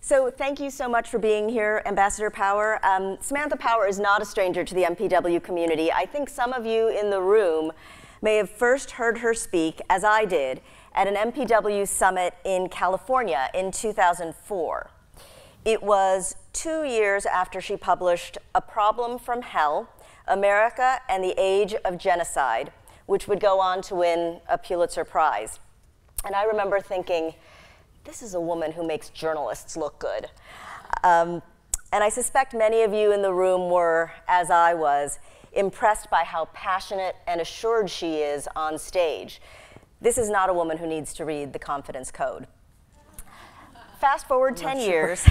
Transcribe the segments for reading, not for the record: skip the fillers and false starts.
So thank you so much for being here, Ambassador Power. Samantha Power is not a stranger to the MPW community. I think some of you in the room may have first heard her speak, as I did, at an MPW summit in California in 2004. It was 2 years after she published A Problem from Hell, America and the Age of Genocide, which would go on to win a Pulitzer Prize. And I remember thinking, this is a woman who makes journalists look good. And I suspect many of you in the room were, as I was, impressed by how passionate and assured she is on stage. This is not a woman who needs to read the Confidence Code. Fast forward 10 years,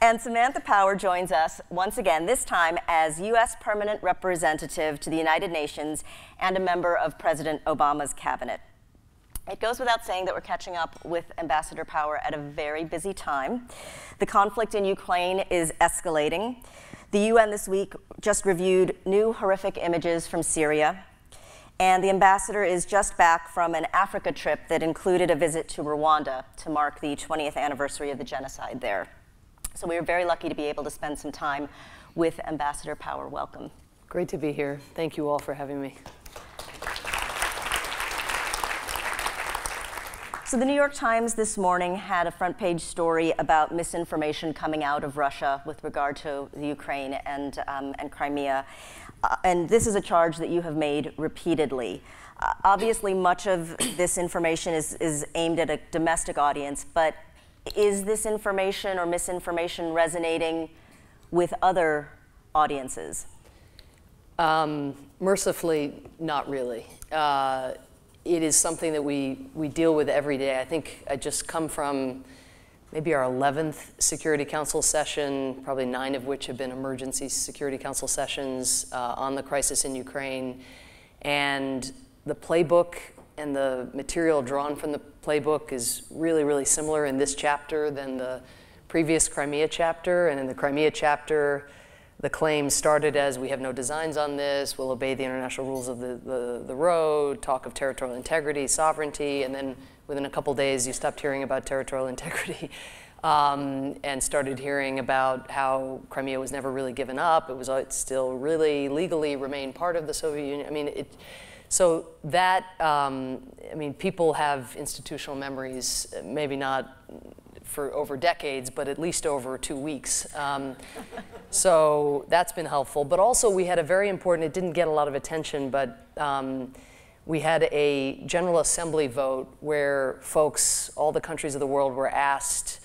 and Samantha Power joins us once again, this time as U.S. Permanent Representative to the United Nations and a member of President Obama's cabinet. It goes without saying that we're catching up with Ambassador Power at a very busy time. The conflict in Ukraine is escalating. The UN this week just reviewed new horrific images from Syria. And the ambassador is just back from an Africa trip that included a visit to Rwanda to mark the 20th anniversary of the genocide there. So we are very lucky to be able to spend some time with Ambassador Power. Welcome. Great to be here. Thank you all for having me. So the New York Times this morning had a front page story about misinformation coming out of Russia with regard to the Ukraine and Crimea. And this is a charge that you have made repeatedly. Obviously, much of this information is aimed at a domestic audience, but is this information or misinformation resonating with other audiences? Mercifully, not really. It is something that we deal with every day. I think I just come from maybe our 11th Security Council session, probably 9 of which have been emergency Security Council sessions on the crisis in Ukraine. And the playbook and the material drawn from the playbook is really, really similar in this chapter than the previous Crimea chapter. And in the Crimea chapter, the claim started as, we have no designs on this, we'll obey the international rules of the road, talk of territorial integrity, sovereignty, and then within a couple days you stopped hearing about territorial integrity and started hearing about how Crimea was never really given up. It still really legally remained part of the Soviet Union. I mean, so that, I mean, people have institutional memories, maybe not for over decades, but at least over 2 weeks. So that's been helpful. But also we had a very important, it didn't get a lot of attention, but we had a General Assembly vote where folks, all the countries of the world were asked,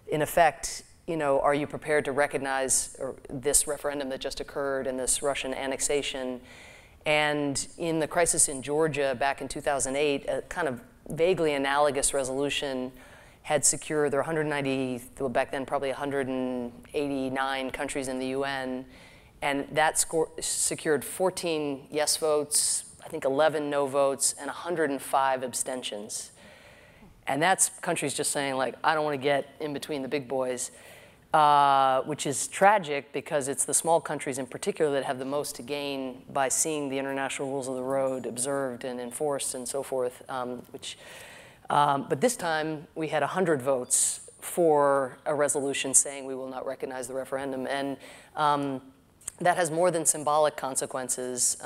in effect, you know, are you prepared to recognize this referendum that just occurred and this Russian annexation? And in the crisis in Georgia back in 2008, a kind of vaguely analogous resolution had secured, there were 190, well, back then probably 189 countries in the UN, and that secured 14 yes votes, I think 11 no votes, and 105 abstentions. And that's countries just saying, like, I don't want to get in between the big boys, which is tragic because it's the small countries in particular that have the most to gain by seeing the international rules of the road observed and enforced and so forth, but this time, we had 100 votes for a resolution saying we will not recognize the referendum. And that has more than symbolic consequences.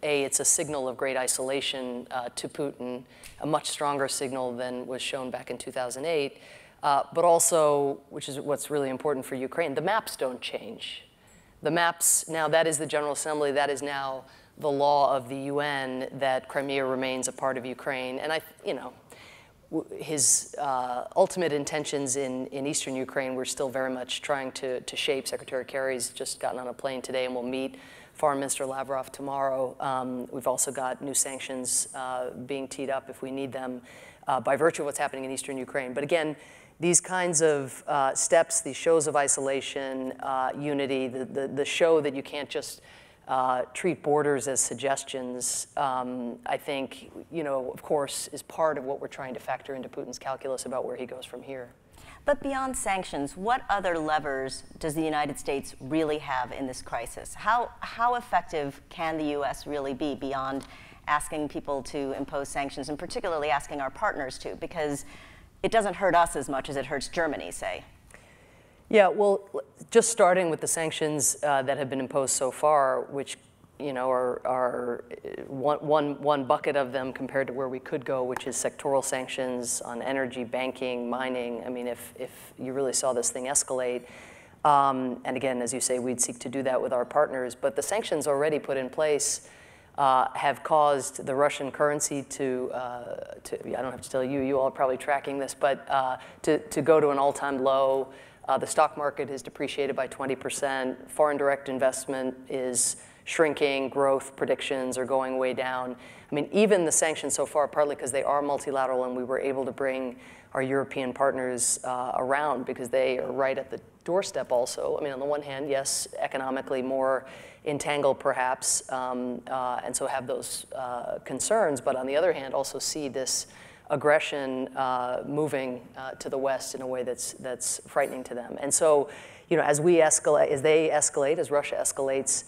It's a signal of great isolation to Putin, a much stronger signal than was shown back in 2008. But also, which is what's really important for Ukraine, the maps don't change. The maps, now that is the General Assembly, that is now the law of the UN that Crimea remains a part of Ukraine. And his ultimate intentions in eastern Ukraine, we're still very much trying to shape. Secretary Kerry's just gotten on a plane today and will meet Foreign Minister Lavrov tomorrow. We've also got new sanctions being teed up if we need them by virtue of what's happening in eastern Ukraine. But again, these kinds of steps, these shows of isolation, unity, the show that you can't just treat borders as suggestions, I think, of course, is part of what we're trying to factor into Putin's calculus about where he goes from here. But beyond sanctions, what other levers does the United States really have in this crisis? How effective can the U.S. really be beyond asking people to impose sanctions, and particularly asking our partners to? Because it doesn't hurt us as much as it hurts Germany, say? Yeah, well, just starting with the sanctions that have been imposed so far, which are one bucket of them compared to where we could go, which is sectoral sanctions on energy, banking, mining. I mean, if you really saw this thing escalate, and again, as you say, we'd seek to do that with our partners, but the sanctions already put in place have caused the Russian currency to I don't have to tell you, you all are probably tracking this, but to go to an all-time low. The stock market is depreciated by 20%. Foreign direct investment is shrinking. Growth predictions are going way down. I mean, even the sanctions so far, partly because they are multilateral and we were able to bring our European partners around because they are right at the doorstep also. I mean, on the one hand, yes, economically more entangled perhaps, and so have those concerns, but on the other hand, also see this aggression moving to the West in a way that's frightening to them. And so, as they escalate, as Russia escalates,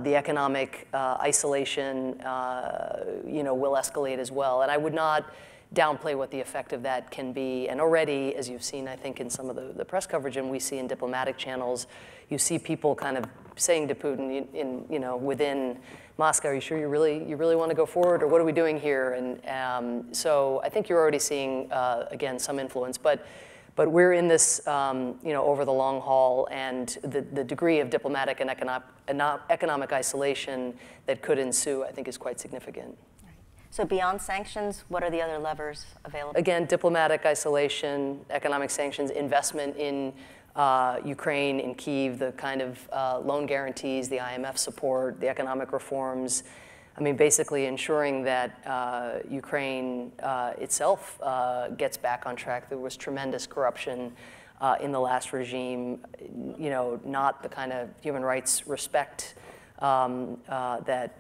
the economic isolation, will escalate as well. And I would not downplay what the effect of that can be. And already, as you've seen, I think, in some of the press coverage, and we see in diplomatic channels, you see people kind of saying to Putin, within Moscow, are you sure you really want to go forward, or what are we doing here? And so I think you're already seeing, again, some influence. But we're in this, over the long haul, and the degree of diplomatic and economic isolation that could ensue, I think, is quite significant. So beyond sanctions, what are the other levers available? Again, diplomatic isolation, economic sanctions, investment in Ukraine, in Kyiv, the kind of loan guarantees, the IMF support, the economic reforms. I mean, basically ensuring that Ukraine itself gets back on track. There was tremendous corruption in the last regime, not the kind of human rights respect that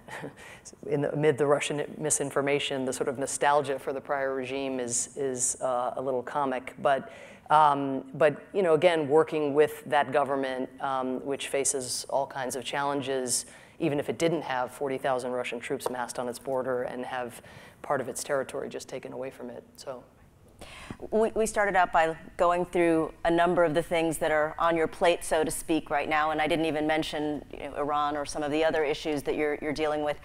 amid the Russian misinformation, the sort of nostalgia for the prior regime is a little comic. But again, working with that government, which faces all kinds of challenges, even if it didn't have 40,000 Russian troops massed on its border and have part of its territory just taken away from it. So. We started out by going through a number of the things that are on your plate, so to speak, right now, and I didn't even mention Iran or some of the other issues that you're dealing with.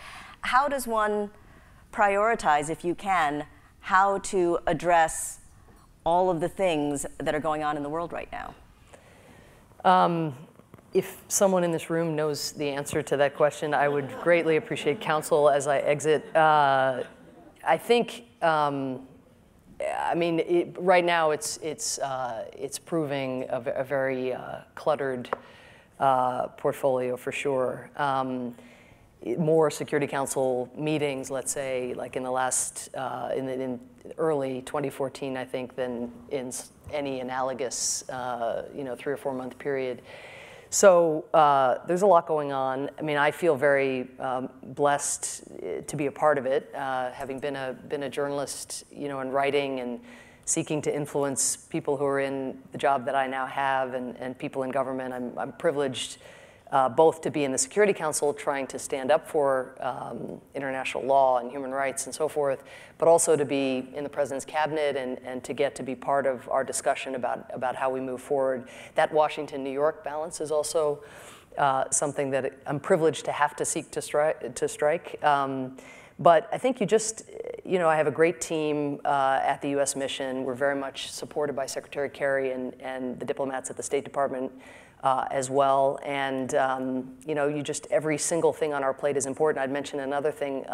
How does one prioritize, if you can, how to address all of the things that are going on in the world right now? If someone in this room knows the answer to that question, I would greatly appreciate counsel as I exit. I think. Right now it's proving a very cluttered portfolio for sure. More Security Council meetings, let's say, like in the last in early 2014, I think, than in any analogous 3 or 4 month period. So there's a lot going on. I mean, I feel very blessed to be a part of it, having been a journalist, in writing and seeking to influence people who are in the job that I now have and people in government. I'm privileged both to be in the Security Council trying to stand up for international law and human rights and so forth, but also to be in the President's cabinet and to get to be part of our discussion about how we move forward. That Washington-New York balance is also something that I'm privileged to have to seek to strike. But I think I have a great team at the U.S. mission. We're very much supported by Secretary Kerry and the diplomats at the State Department as well. And, every single thing on our plate is important. I'd mention another thing.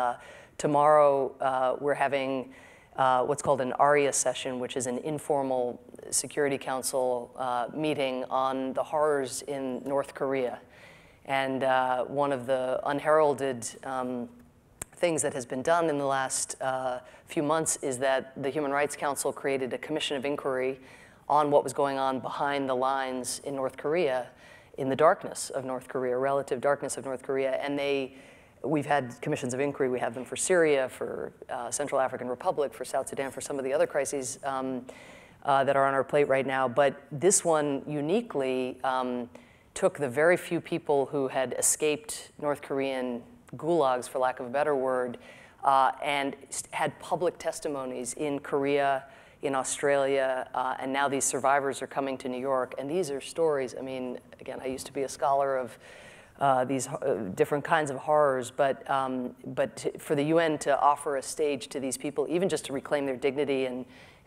Tomorrow, we're having what's called an ARIA session, which is an informal Security Council meeting on the horrors in North Korea. And one of the unheralded things that has been done in the last few months is that the Human Rights Council created a commission of inquiry on what was going on behind the lines in North Korea, in the darkness of North Korea, relative darkness of North Korea. And we've had commissions of inquiry. We have them for Syria, for Central African Republic, for South Sudan, for some of the other crises that are on our plate right now. But this one uniquely took the very few people who had escaped North Korean gulags, for lack of a better word, and had public testimonies in Korea, in Australia, and now these survivors are coming to New York, and these are stories. I mean, again, I used to be a scholar of these different kinds of horrors, but for the UN to offer a stage to these people, even just to reclaim their dignity and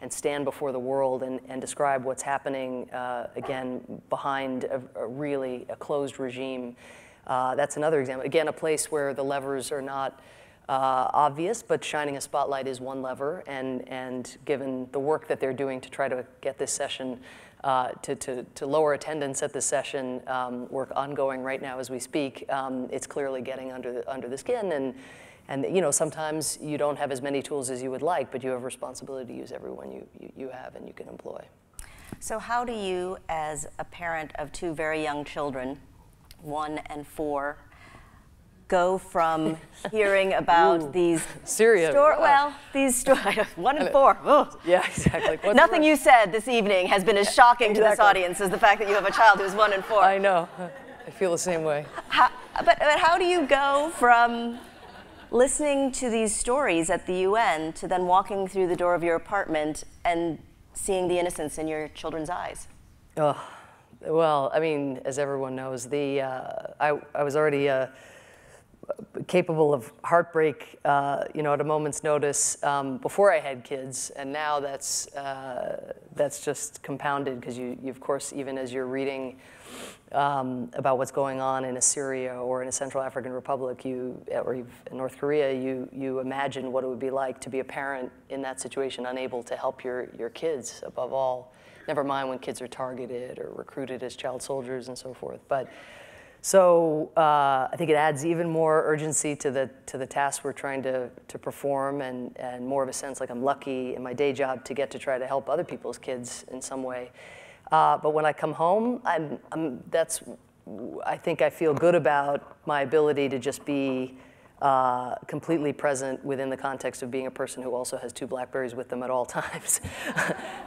stand before the world and describe what's happening, again, behind a really closed regime. That's another example. Again, a place where the levers are not obvious, but shining a spotlight is one lever. And given the work that they're doing to try to get this session, to lower attendance at this session, work ongoing right now as we speak, it's clearly getting under the skin. And you know, sometimes you don't have as many tools as you would like, but you have a responsibility to use everyone you have and you can employ. So how do you, as a parent of two very young children, 1 and 4, go from hearing about these Syria, these stories, 1 and 4. Oh. Yeah, exactly. Nothing you said this evening has been as shocking to this audience as the fact that you have a child who's 1 and 4. I know. I feel the same way. But how do you go from listening to these stories at the UN to then walking through the door of your apartment and seeing the innocence in your children's eyes? Oh, well, I mean, as everyone knows, I was already capable of heartbreak, you know, at a moment's notice before I had kids, and now that's just compounded because you, of course, even as you're reading about what's going on in Syria or in a Central African Republic, or in North Korea, you imagine what it would be like to be a parent in that situation, unable to help your kids above all. Never mind when kids are targeted or recruited as child soldiers and so forth. But so I think it adds even more urgency to the task we're trying to perform, and more of a sense like I'm lucky in my day job to get to try to help other people's kids in some way. But when I come home, I think I feel good about my ability to just be completely present within the context of being a person who also has 2 BlackBerries with them at all times.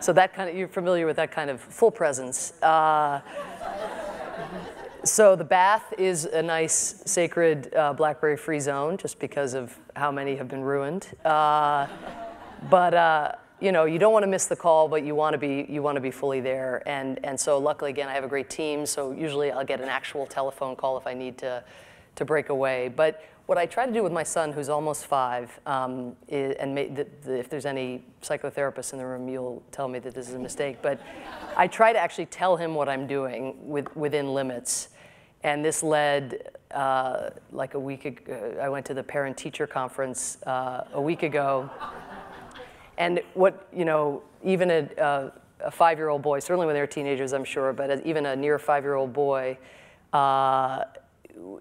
So that kind of, you're familiar with that kind of full presence. So the bath is a nice, sacred BlackBerry-free zone, just because of how many have been ruined. But you know, you don't want to miss the call, but you want to be fully there. And so luckily, again, I have a great team. So usually I'll get an actual telephone call if I need to break away. But what I try to do with my son, who's almost 5, if there's any psychotherapists in the room, you'll tell me that this is a mistake. But I try to actually tell him what I'm doing within limits. And this led, like a week ago, I went to the parent-teacher conference a week ago. And what, you know, even a 5-year-old boy, certainly when they're teenagers, I'm sure, but even a near 5-year-old boy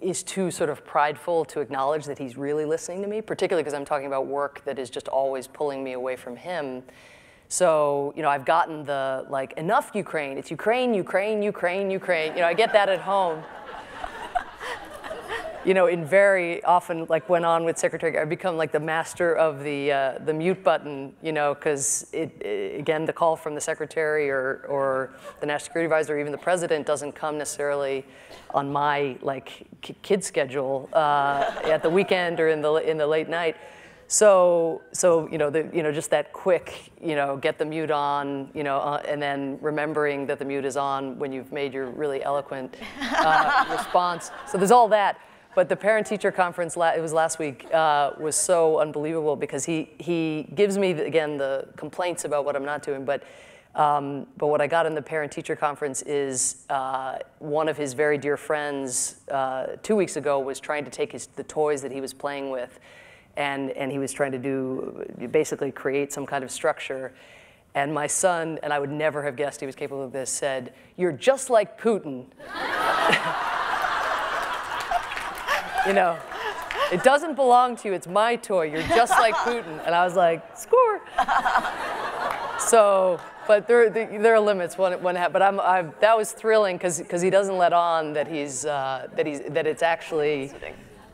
is too sort of prideful to acknowledge that he's really listening to me, particularly because I'm talking about work that is just always pulling me away from him. So, you know, I've gotten the, like, enough Ukraine. It's Ukraine, Ukraine, Ukraine, Ukraine. You know, I get that at home. You know, in very often, like went on with Secretary, I become like the master of the mute button, you know, because again, the call from the secretary or the national security advisor or even the president doesn't come necessarily on my like kid schedule at the weekend or in the late night. So you know, just that quick, you know, get the mute on, you know, and then remembering that the mute is on when you've made your really eloquent response. So there's all that. But the parent-teacher conference, it was last week, was so unbelievable because he gives me, again, the complaints about what I'm not doing. But what I got in the parent-teacher conference is one of his very dear friends 2 weeks ago was trying to take the toys that he was playing with, and he was trying to basically create some kind of structure. And my son, and I would never have guessed he was capable of this, said, "You're just like Putin." You know, it doesn't belong to you. It's my toy. You're just like Putin. And I was like, score. So, but there are limits but that was thrilling because he doesn't let on that that it's actually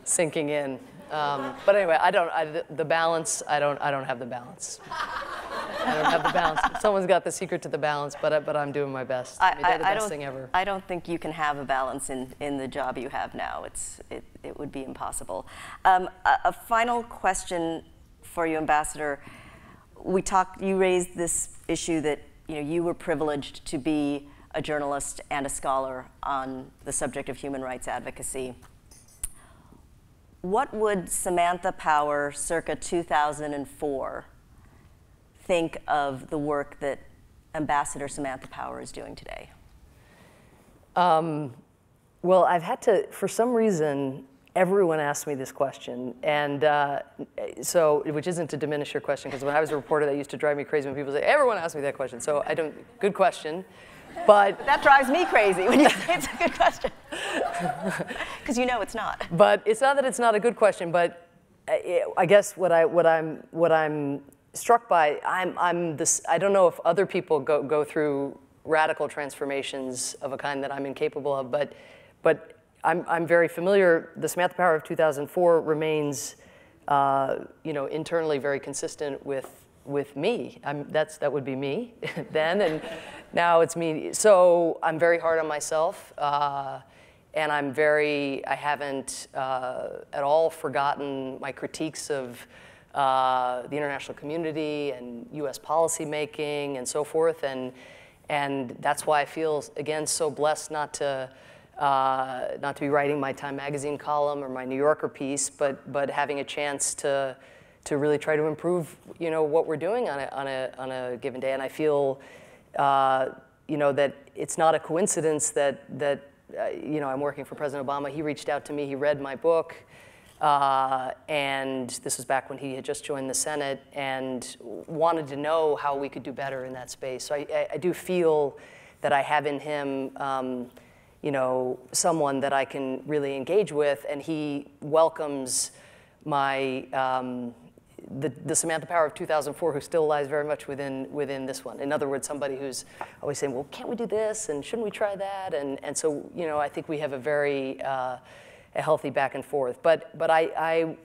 sinking in. But anyway, the balance. I don't have the balance. I don't have the balance. Someone's got the secret to the balance, but I'm doing my best. I mean, they're the best thing ever. I don't think you can have a balance in the job you have now. It would be impossible. A final question for you, Ambassador. you raised this issue that you were privileged to be a journalist and a scholar on the subject of human rights advocacy. What would Samantha Power, circa 2004, think of the work that Ambassador Samantha Power is doing today? Well, I've had to, for some reason, everyone asks me this question, and which isn't to diminish your question, because when I was a reporter, that used to drive me crazy when people say, everyone asks me that question. So good question, but. That drives me crazy when you say it's a good question. Because it's not. But it's not that it's not a good question, but I guess what I'm struck by, I don't know if other people go through radical transformations of a kind that I'm incapable of, but I'm very familiar. The Samantha Power of 2004 remains, internally very consistent with me. That would be me then, and now it's me. So I'm very hard on myself, and I haven't at all forgotten my critiques of the international community and U.S. policy making and so forth, and that's why I feel, again, so blessed not to be writing my Time magazine column or my New Yorker piece, but having a chance to really try to improve, what we're doing on a given day. And I feel, that it's not a coincidence that I'm working for President Obama. He reached out to me. He read my book. And this was back when he had just joined the Senate and wanted to know how we could do better in that space. So I do feel that I have in him, someone that I can really engage with, and he welcomes my, the Samantha Power of 2004, who still lies very much within this one. In other words, somebody who's always saying, well, can't we do this, and shouldn't we try that? And so, I think we have a very, a healthy back and forth. But I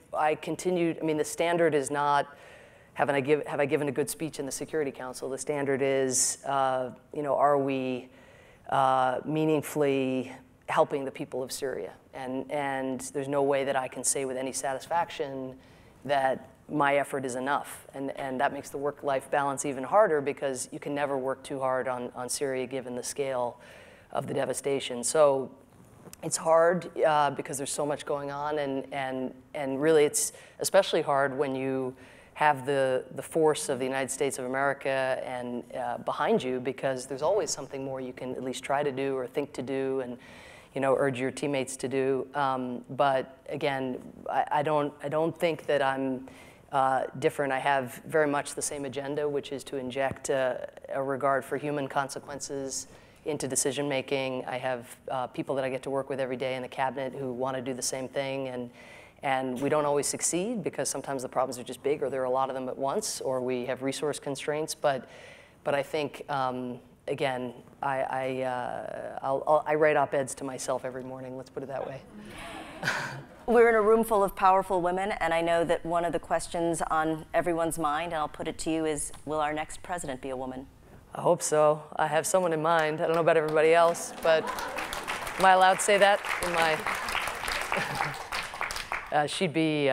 continued, the standard is not, have I given a good speech in the Security Council? The standard is, are we meaningfully helping the people of Syria? And there's no way that I can say with any satisfaction that my effort is enough. And that makes the work-life balance even harder, because you can never work too hard on Syria given the scale of the devastation. So it's hard because there's so much going on, and really it's especially hard when you have the force of the United States of America and behind you, because there's always something more you can at least try to do or think to do, and urge your teammates to do. But again, I don't think that I'm different. I have very much the same agenda, which is to inject a regard for human consequences into decision making. I have people that I get to work with every day in the cabinet who want to do the same thing, and we don't always succeed because sometimes the problems are just big, or there are a lot of them at once, or we have resource constraints. But I think again, I write op-eds to myself every morning. Let's put it that way. We're in a room full of powerful women, and I know that one of the questions on everyone's mind, and I'll put it to you, is, will our next president be a woman? I hope so. I have someone in mind. I don't know about everybody else, but am I allowed to say that in my? She'd be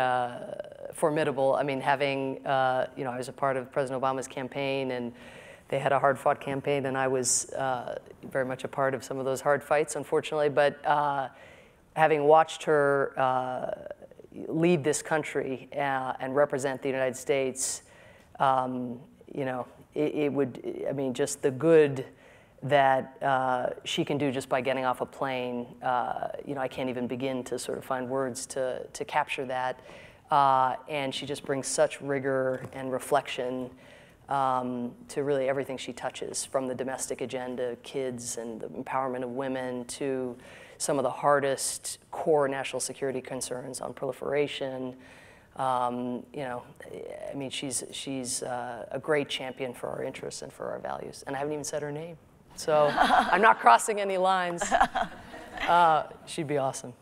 formidable. Having, I was a part of President Obama's campaign, and they had a hard-fought campaign, and I was very much a part of some of those hard fights, unfortunately. But having watched her lead this country and represent the United States, it would, just the good that she can do just by getting off a plane, I can't even begin to sort of find words to capture that. And she just brings such rigor and reflection to really everything she touches, from the domestic agenda, kids and the empowerment of women, to some of the hardest core national security concerns on proliferation. She's a great champion for our interests and for our values. And I haven't even said her name. So I'm not crossing any lines. She'd be awesome.